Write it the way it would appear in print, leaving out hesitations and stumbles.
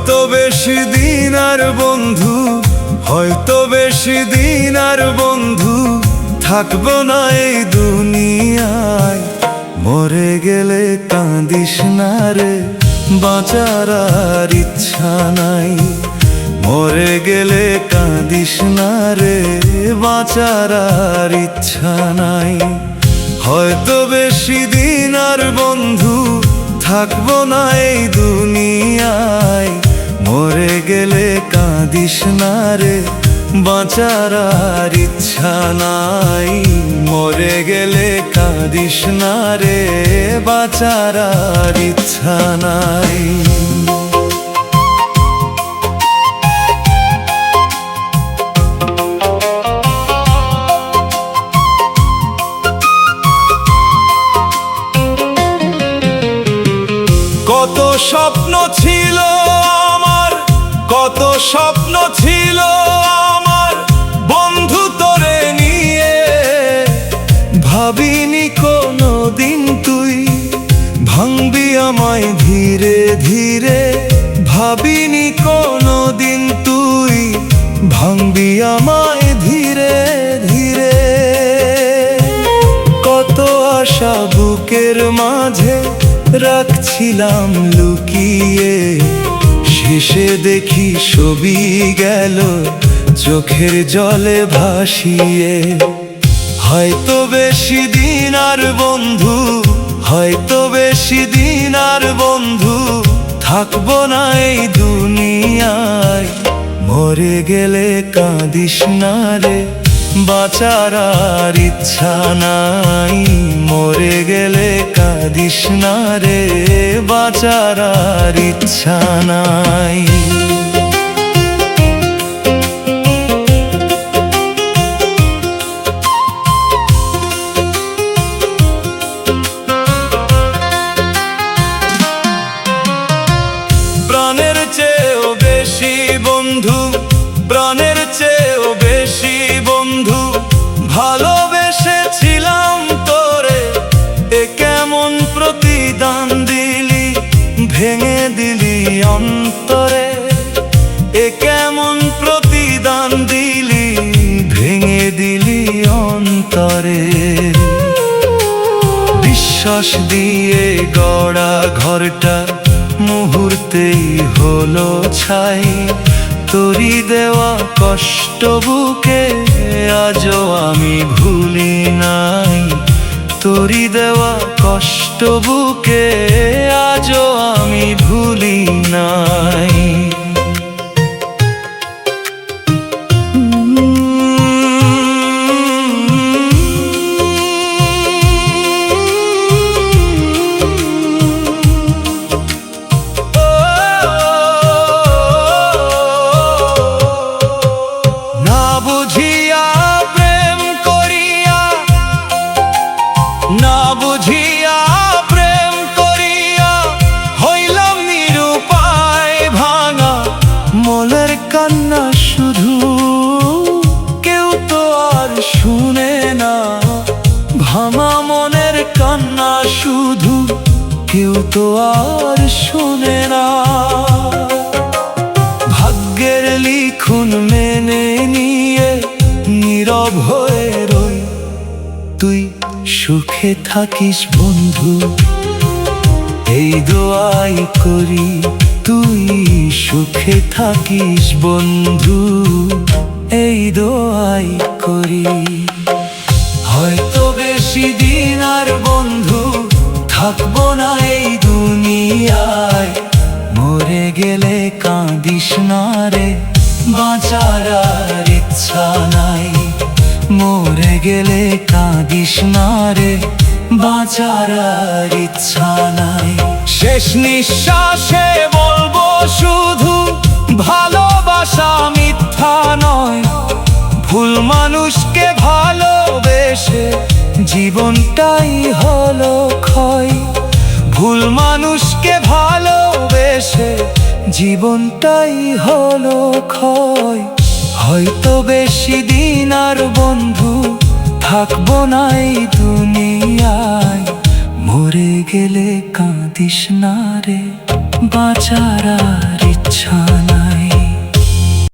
হয়তো বেশি দিন আর বন্ধু, হয়তো বেশি দিন আর বন্ধু থাকবো না এই দুনিয়ায়। মরে গেলে কাঁদিস না রে, বাঁচার আর ইচ্ছা নাই। মরে গেলে কাঁদিস না রে, বাঁচার আর ইচ্ছা নাই। হয়তো বেশি দিন আর বন্ধু থাকবো না এই দুনিয়ায়। মরে গেলে কাঁদিস না রে, বাঁচার আর ইচ্ছা নাই। মরে গেলে কাঁদিস না রে, বাঁচার আর ইচ্ছা নাই। কত স্বপ্ন ছিল আমার, কত স্বপ্ন ছিল আমার বন্ধু তোরে নিয়ে। ভাবিনি কোনো দিন তুই ভাঙবি আমায় ধীরে ধীরে। ভাবিনি কোনো দিন তুই ভাঙবি আমায় ধীরে ধীরে। কত আশা বুকের মাঝে রাখছিলাম লুকিয়ে, শেষে দেখি ছবি গেল চোখের জলে ভাসিয়ে। হয়তো বেশি দিন আর বন্ধু, হয়তো বেশি দিন আর বন্ধু থাকবো না এই দুনিয়ায়। মরে গেলে কাঁদিস না রে, বাঁচার আর ইচ্ছা নাই। মরে গেলে কাঁদিস না রে, বাঁচার আর ইচ্ছা নাই। প্রাণের চেয়েও বেশি বন্ধু, প্রাণের চেয়েও বেশি বন্ধু ভালোবেসেছিলাম তোরে। এ কেমন প্রতিদান দিলি, ভেঙে দিলি অন্তরে। এ কেমন প্রতিদান দিলি, ভেঙে দিলি অন্তরে। বিশ্বাস দিয়ে গড়া ঘরটা মুহূর্তেই হলো ছাই। তোরি দেওয়া কষ্ট বুকে আজও আমি ভুলি নাই। তোরি দেওয়া কষ্ট বুকে আজও আমি ভুলি নাই। না বুঝিয়া প্রেম করিয়া হইলাম নিরুপায় ভাঙা। মনের কান্না শুধু কেউ তো আর শুনে না। ভাঙা মনের কান্না শুধু কেউ তো আর শুনে না। ভাগ্যের লিখন মেনে নিয়ে নীরব হয়ে রই। তুই সুখে থাকিস বন্ধু, এই দোয়াই করি। তুই সুখে থাকিস বন্ধু, এই দোয়াই করি। হয়তো বেশি দিন আর বন্ধু থাকবো না এই দুনিয়ায়। মরে গেলে কাঁদিস না রে, বাঁচার আর ইচ্ছা নাই। মরে গেলে কাঁদিস না রে, বাঁচার আর ইচ্ছা নাই। শেষ নিঃশ্বাসে বলবো শুধু ভালোবাসা মিথ্যা নয়। ভুল মানুষকে ভালোবেসে জীবনটাই হলো ক্ষয়। ভুল মানুষকে ভালোবেসে জীবনটাই হলো ক্ষয়। হয়তো বেশি দিন আর বন্ধু থাকবো না এই দুনিয়ায়। মরে গেলে কাঁদিস না রে, বাঁচার আর ইচ্ছা নাই।